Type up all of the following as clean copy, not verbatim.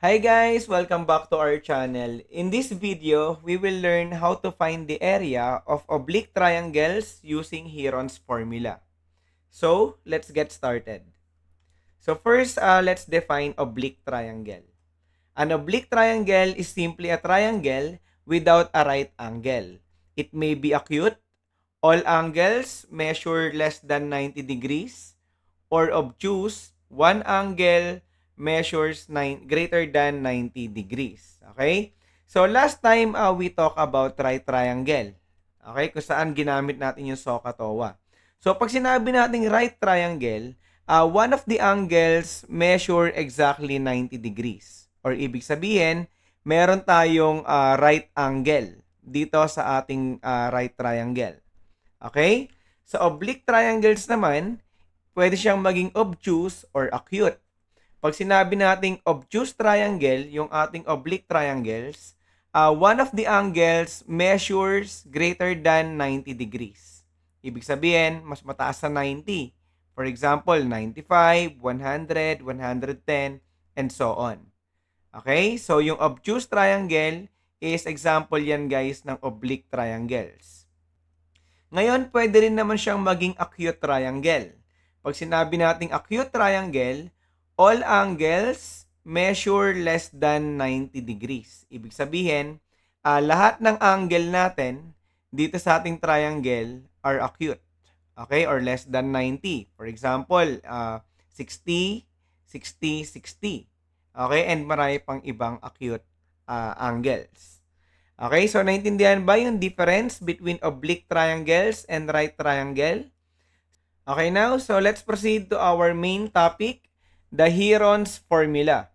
Hi guys! Welcome back to our channel. In this video, we will learn how to find the area of oblique triangles using Heron's formula. So, let's get started. So first, let's define oblique triangle. An oblique triangle is simply a triangle without a right angle. It may be acute, all angles measure less than 90 degrees, or obtuse, one angle measures greater than 90 degrees. Okay? So, last time we talk about right triangle. Okay? Kung saan ginamit natin yung SOHCAHTOA. So, pag sinabi natin right triangle, one of the angles measure exactly 90 degrees. Or ibig sabihin, meron tayong right angle dito sa ating right triangle. Okay? Sa oblique triangles naman, pwede siyang maging obtuse or acute. Pag sinabi nating obtuse triangle, yung ating oblique triangles, one of the angles measures greater than 90 degrees. Ibig sabihin, mas mataas sa 90. For example, 95, 100, 110, and so on. Okay? So, yung obtuse triangle is example yan guys ng oblique triangles. Ngayon, pwede rin naman siyang maging acute triangle. Pag sinabi nating acute triangle, all angles measure less than 90 degrees. Ibig sabihin, lahat ng angle natin dito sa ating triangle are acute. Okay? Or less than 90. For example, 60, 60, 60. Okay? And marami pang ibang acute angles. Okay, so naintindihan ba yung difference between oblique triangles and right triangle? Okay, now, so let's proceed to our main topic, the Heron's formula.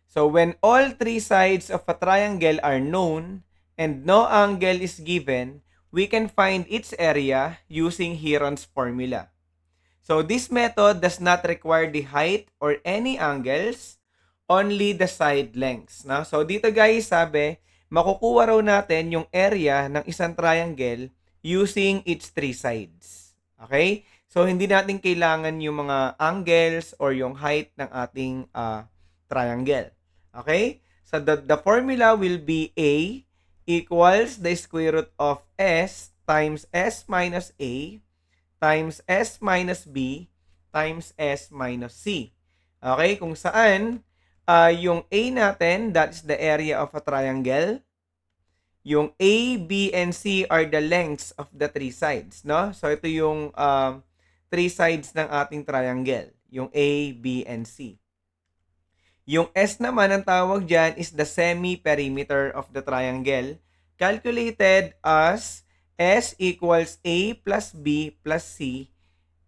So when all three sides of a triangle are known and no angle is given, we can find its area using Heron's formula. So this method does not require the height or any angles, only the side lengths. No? So dito guys, sabi, makukuha raw natin yung area ng isang triangle using its three sides. Okay? So hindi natin kailangan yung mga angles or yung height ng ating triangle. Okay? So the formula will be A equals the square root of S times S minus A times S minus B times S minus C. Okay? Kung saan, yung A natin, that is the area of a triangle. Yung A, B, and C are the lengths of the three sides. No? So, ito yung three sides ng ating triangle. Yung A, B, and C. Yung S naman, ang tawag dyan is the semi-perimeter of the triangle, calculated as S equals A plus B plus C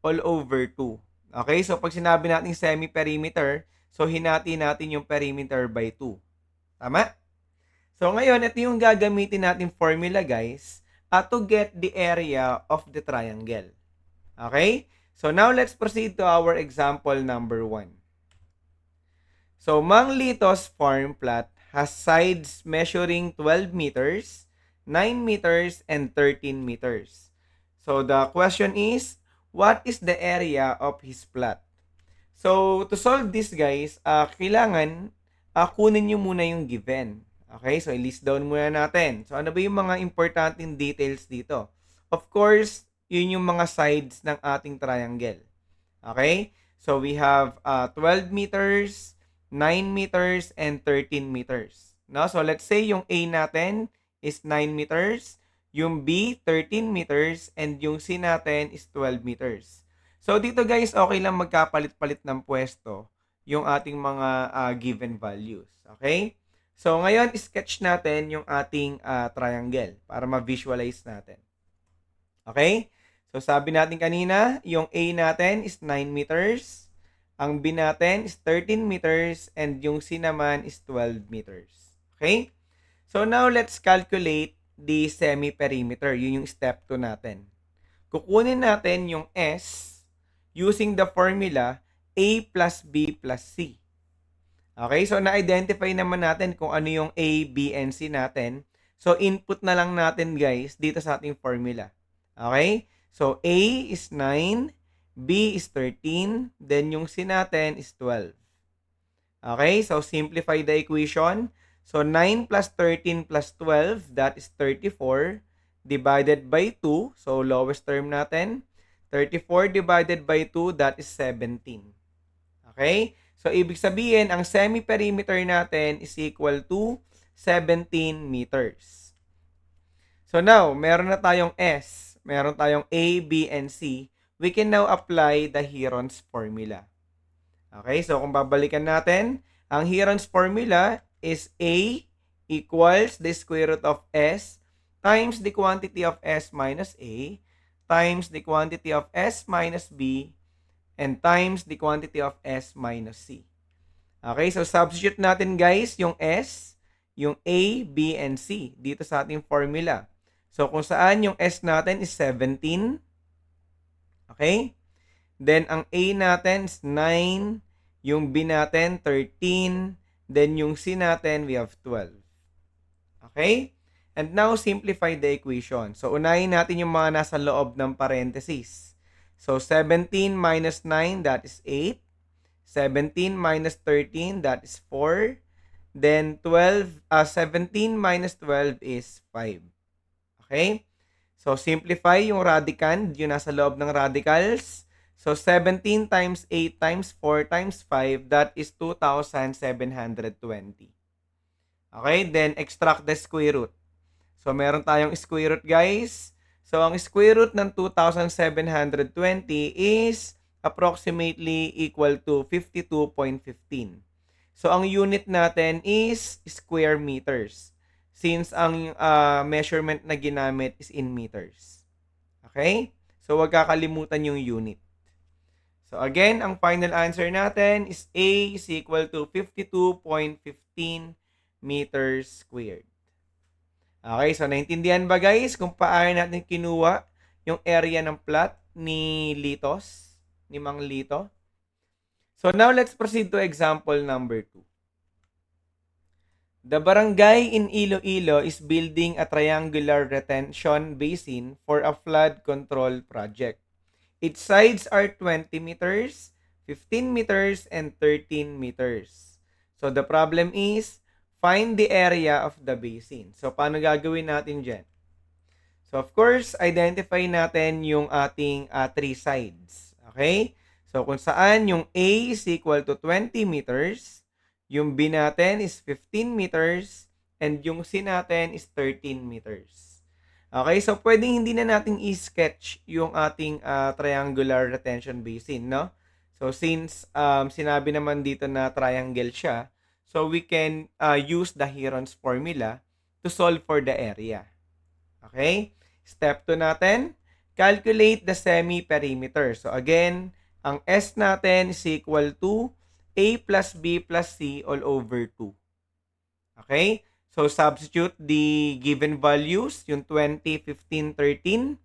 all over 2. Okay, so pag sinabi natin semi-perimeter, so hinati natin yung perimeter by 2. Tama? So ngayon, ito yung gagamitin natin formula guys, to get the area of the triangle. Okay? So now let's proceed to our example number 1. So Mang Lito's farm plot has sides measuring 12 meters, 9 meters, and 13 meters. So the question is, what is the area of his plot? So to solve this guys, kailangan kunin nyo muna yung given. Okay, so i-list down muna natin. So ano ba yung mga importanteng details dito? Of course, yun yung mga sides ng ating triangle. Okay, so we have 12 meters, 9 meters, and 13 meters. No? So let's say yung A natin is 9 meters, yung B 13 meters, and yung C natin is 12 meters. So dito guys, okay lang magkapalit-palit ng pwesto yung ating mga given values. Okay? So ngayon, sketch natin yung ating triangle para ma-visualize natin. Okay? So sabi natin kanina, yung A natin is 9 meters, ang B natin is 13 meters, and yung C naman is 12 meters. Okay? So now let's calculate the semi-perimeter. Yun yung step 2 natin. Kukunin natin yung S using the formula A plus B plus C. Okay, so na-identify naman natin kung ano yung A, B, and C natin. So input na lang natin guys dito sa ating formula. Okay? So A is 9, B is 13, then yung C natin is 12. Okay, so simplify the equation. So 9 plus 13 plus 12, that is 34, divided by 2. So lowest term natin. 34 divided by 2, that is 17. Okay? So ibig sabihin, ang semi-perimeter natin is equal to 17 meters. So now, meron na tayong S, meron tayong A, B, and C. We can now apply the Heron's formula. Okay, so kung babalikan natin, ang Heron's formula is A equals the square root of S times the quantity of S minus A times the quantity of S minus B and times the quantity of S minus C. Okay, so substitute natin guys yung S, yung A, B, and C dito sa ating formula. So kung saan yung S natin is 17, okay? Then ang A natin is 9, yung B natin 13, then yung C natin we have 12. Okay? And now simplify the equation. So unahin natin yung mga nasa loob ng parentheses. So 17 minus 9, that is 8. 17 minus 13, that is 4. Then 17 minus 12 is 5. Okay? So simplify yung radicand, yung nasa loob ng radicals. So 17 times 8 times 4 times 5, that is 2,720. Okay? Then extract the square root. So meron tayong square root guys. So ang square root ng 2,720 is approximately equal to 52.15. So ang unit natin is square meters since ang measurement na ginamit is in meters. Okay? So wag kakalimutan yung unit. So again, ang final answer natin is A is equal to 52.15 meters squared. Okay, so naintindihan ba guys kung paano natin kinuha yung area ng plot ni Litos, ni Mang Lito? So now let's proceed to example number 2. The barangay in Iloilo is building a triangular retention basin for a flood control project. Its sides are 20 meters, 15 meters, and 13 meters. So the problem is, find the area of the basin. So, paano gagawin natin dyan? So, of course, identify natin yung ating 3 sides. Okay? So, kung saan yung A is equal to 20 meters, yung B natin is 15 meters, and yung C natin is 13 meters. Okay? So, pwedeng hindi na natin i-sketch yung ating triangular retention basin, no? So, since sinabi naman dito na triangle siya, so we can use the Heron's formula to solve for the area. Okay? Step 2 natin, calculate the semi-perimeter. So again, ang S natin is equal to A plus B plus C all over 2. Okay? So substitute the given values, yung 20, 15, 13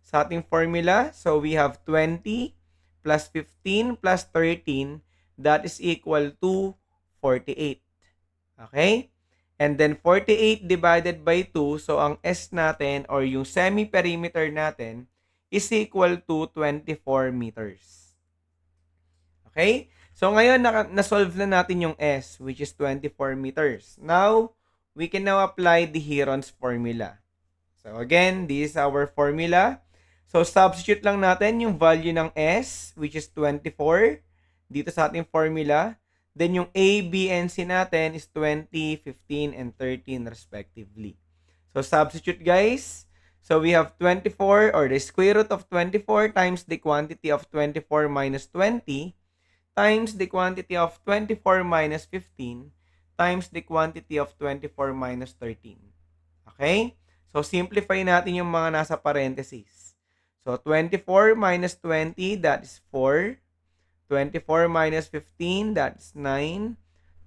sa ating formula. So we have 20 plus 15 plus 13, that is equal to 48. Okay? And then 48 divided by 2, so ang S natin or yung semi-perimeter natin is equal to 24 meters. Okay? So ngayon na-solve na natin yung S, which is 24 meters. Now, we can now apply the Heron's formula. So again, this is our formula. So substitute lang natin yung value ng S, which is 24, dito sa ating formula. Then yung A, B, and C natin is 20, 15, and 13 respectively. So substitute guys. So we have 24 or the square root of 24 times the quantity of 24 minus 20 times the quantity of 24 minus 15 times the quantity of 24 minus 13. Okay? So simplify natin yung mga nasa parentheses. So 24 minus 20, that is 4. 24 minus 15, that's 9.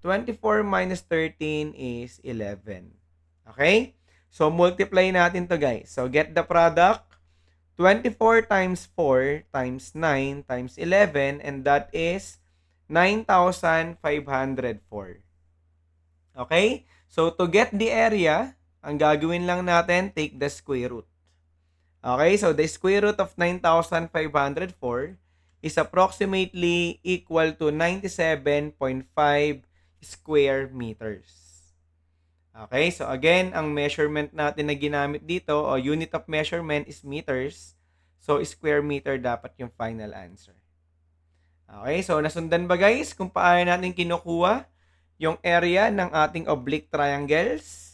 24 minus 13 is 11. Okay? So, multiply natin to guys. So, get the product. 24 times 4 times 9 times 11, and that is 9,504. Okay? So, to get the area, ang gagawin lang natin, take the square root. Okay? So, the square root of 9,504 is approximately equal to 97.5 square meters. Okay, so again, ang measurement natin na ginamit dito o unit of measurement is meters. So, square meter dapat yung final answer. Okay, so nasundan ba guys kung paano natin kinukuha yung area ng ating oblique triangles?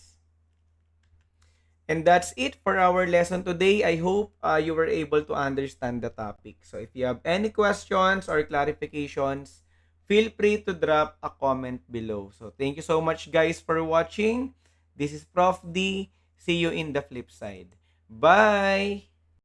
And that's it for our lesson today. I hope you were able to understand the topic. So if you have any questions or clarifications, feel free to drop a comment below. So thank you so much guys for watching. This is Prof. D. See you in the flip side. Bye!